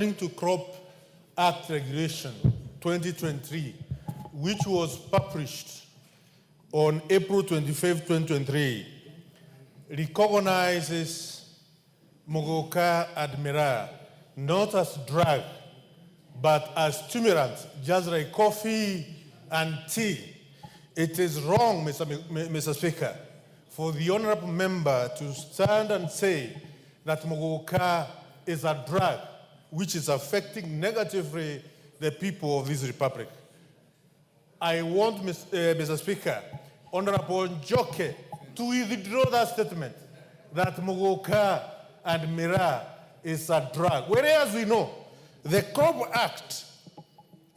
To Crop Act Regulation 2023, which was published on April 25, 2023, recognizes Mogoka and Miraa not as drug, but as stimulants, just like coffee and tea. It is wrong, Mr. Speaker, for the honorable member to stand and say that Mogoka is a drug which is affecting negatively the people of this republic. I want, Mr. Speaker, Honorable Njoke to withdraw that statement that Mogoka and Miraa is a drug. Whereas we know the Crop Act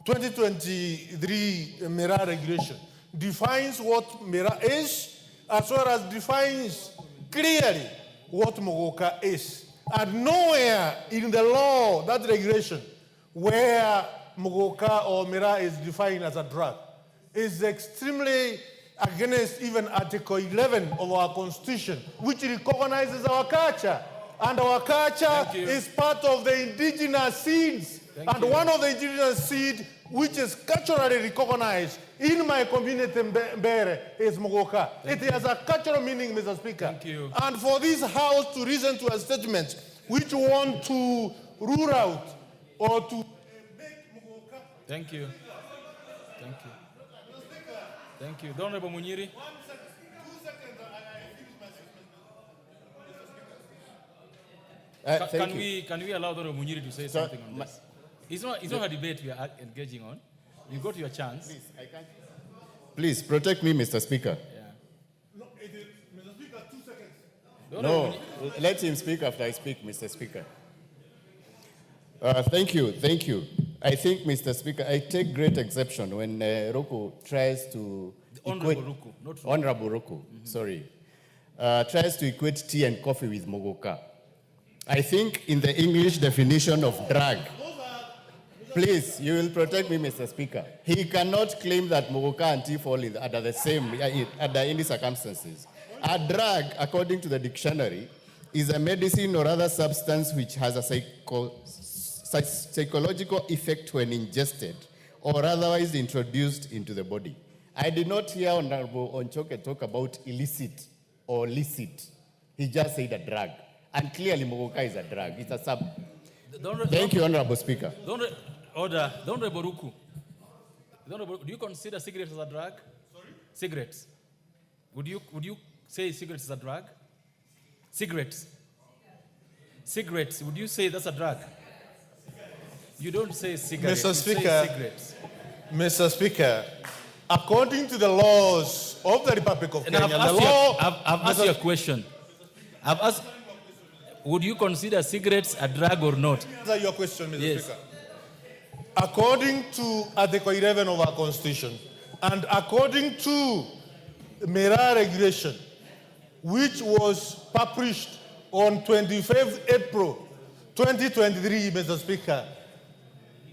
2023 Miraa regulation defines what Miraa is, as well as defines clearly what Mogoka is. And nowhere in the law, that regulation, where Mogoka or Miraa is defined as a drug, is extremely against even Article 11 of our Constitution, which recognizes our culture. And our culture is part of the indigenous seeds. One of the indigenous seeds, which is culturally recognized in my community, Mbere, is Mogoka. It has a cultural meaning, Mr. Speaker. Thank you. And for this House to listen to a statement which want to rule out or to make Mogoka. Thank you. Thank you. Thank you. Honorable Munyiri. 2 seconds, I finish, Can we allow Honorable Munyiri to say something on this? It's not a debate we are engaging on. You got your chance. Please, I can't. Please protect me, Mr. Speaker. Yeah. No, Mr. Speaker, 2 seconds. No, let him speak after I speak, Mr. Speaker. Thank you. I think, Mr. Speaker, I take great exception when Ruku tries to Honorable Ruku, not Ruku. Honorable Ruku, sorry. Tries to equate tea and coffee with Mogoka. I think in the English definition of drug, please, you will protect me, Mr. Speaker. He cannot claim that Mogoka and tea fall under the same, under any circumstances. A drug, according to the dictionary, is a medicine or other substance which has a psychological effect when ingested or otherwise introduced into the body. I did not hear Honorable Onchoke talk about illicit or licit. He just said a drug. And clearly Mogoka is a drug. It's a sub. Thank you, Honorable Speaker. Order. Honorable Ruku. Do you consider cigarettes as a drug? Sorry? Cigarettes. Would you say cigarettes is a drug? Cigarettes. Cigarettes. Would you say that's a drug? You don't say cigarettes. Mr. Speaker, you say cigarettes. Mr. Speaker, according to the laws of the Republic of Kenya, I've asked you a question. I've asked, would you consider cigarettes a drug or not? Answer your question, Mr. Yes. Speaker. According to Article 11 of our Constitution, and according to Miraa regulation, which was published on 25th April 2023, Mr. Speaker,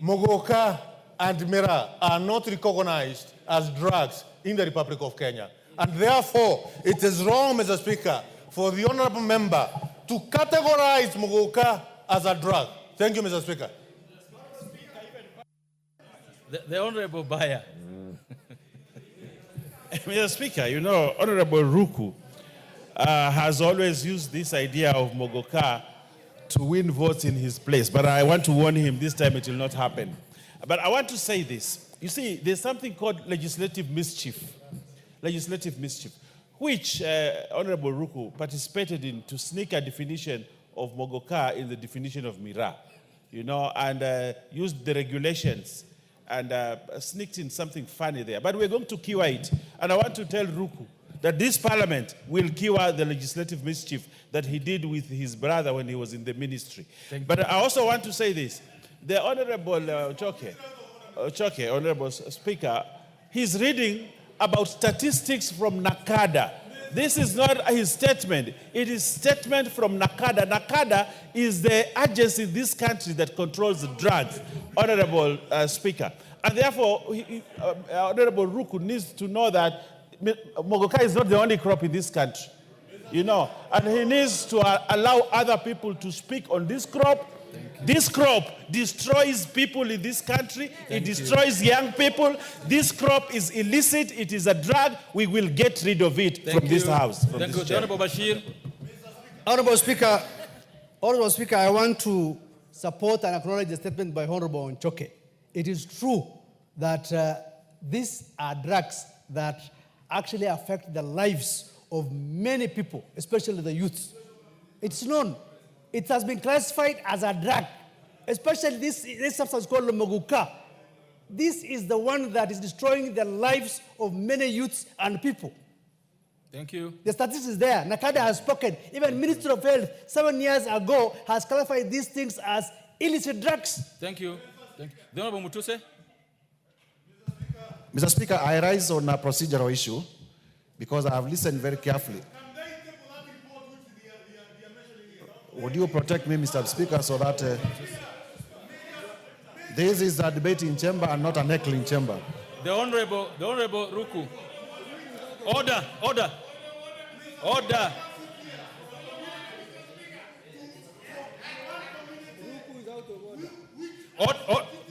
Mogoka and Miraa are not recognized as drugs in the Republic of Kenya. And therefore, it is wrong, Mr. Speaker, for the honorable member to categorize Mogoka as a drug. Thank you, Mr. Speaker. The honorable buyer. Mr. Speaker, you know, Honorable Ruku has always used this idea of Mogoka to win votes in his place. But I want to warn him, this time it will not happen. But I want to say this. You see, there's something called legislative mischief. Legislative mischief, which Honorable Ruku participated in to sneak a definition of Mogoka in the definition of Miraa, you know, and used the regulations and sneaked in something funny there. But we're going to cure it. And I want to tell Ruku that this parliament will cure the legislative mischief that he did with his brother when he was in the ministry. But I also want to say this. The Honorable Choke, Honorable Speaker, he's reading about statistics from NACADA. This is not his statement. It is statement from NACADA. NACADA is the agency in this country that controls the drugs, Honorable Speaker. And therefore, Honorable Ruku needs to know that Mogoka is not the only crop in this country, you know, and he needs to allow other people to speak on this crop This crop destroys people in this country. It destroys young people. This crop is illicit. It is a drug. We will get rid of it from this house. Thank you. Honorable Bashir. Honorable Speaker, I want to support and acknowledge the statement by Honorable Nchoke. It is true that these are drugs that actually affect the lives of many people, especially the youth. It's known. It has been classified as a drug, especially this substance called Moguka. This is the one that is destroying the lives of many youths and people. Thank you. The statistics is there. Nakada has spoken. Even Minister of Health 7 years ago has classified these things as illicit drugs. Thank you. Thank you. The Honorable Mutuse. Mr. Speaker, I rise on a procedural issue because I have listened very carefully. Would you protect me, Mr. Speaker, so that this is a debate in chamber and not a heckling chamber? The Honorable Ruku. Order.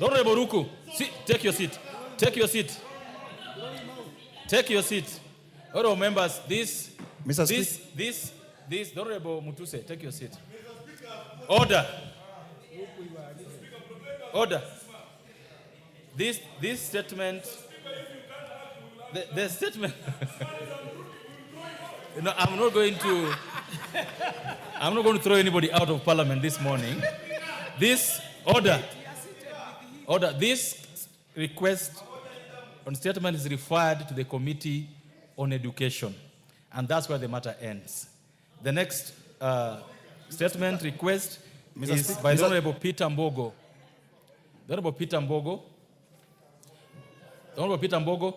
Honorable Ruku, take your seat. Take your seat. Honorable members, this, Honorable Mutuse, take your seat. Order. This statement, the statement. No, I'm not going to throw anybody out of Parliament this morning. This order. This request on statement is referred to the Committee on Education, and that's where the matter ends. The next statement request is by the Honorable Peter Mbogo. The Honorable Peter Mbogo. The Honorable Peter Mbogo.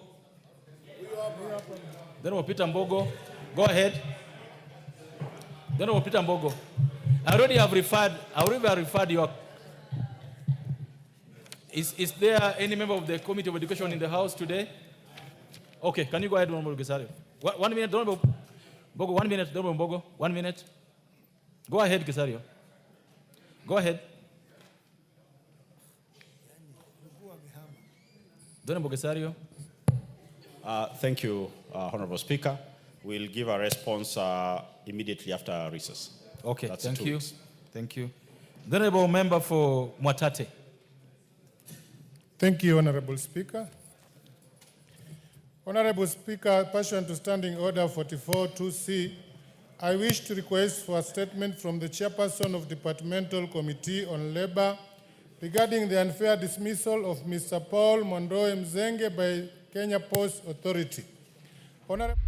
The Honorable Peter Mbogo. Go ahead. The Honorable Peter Mbogo. I already have referred your. Is there any member of the Committee of Education in the House today? Okay, can you go ahead, Honorable Gesario? 1 minute, Honorable Mbogo. 1 minute, Honorable Mbogo. 1 minute. Go ahead, Gesario. Go ahead. Honorable Gesario. Thank you, Honorable Speaker. We'll give a response immediately after recess. Okay, That's thank 2 you. weeks. Thank you. The Honorable Member for Mwatate. Thank you, Honorable Speaker. Honorable Speaker, pursuant to Standing Order 44-2C, I wish to request for a statement from the Chairperson of Departmental Committee on Labor regarding the unfair dismissal of Mr. Paul Monroe Mzenge by Kenya Post Authority. Honorable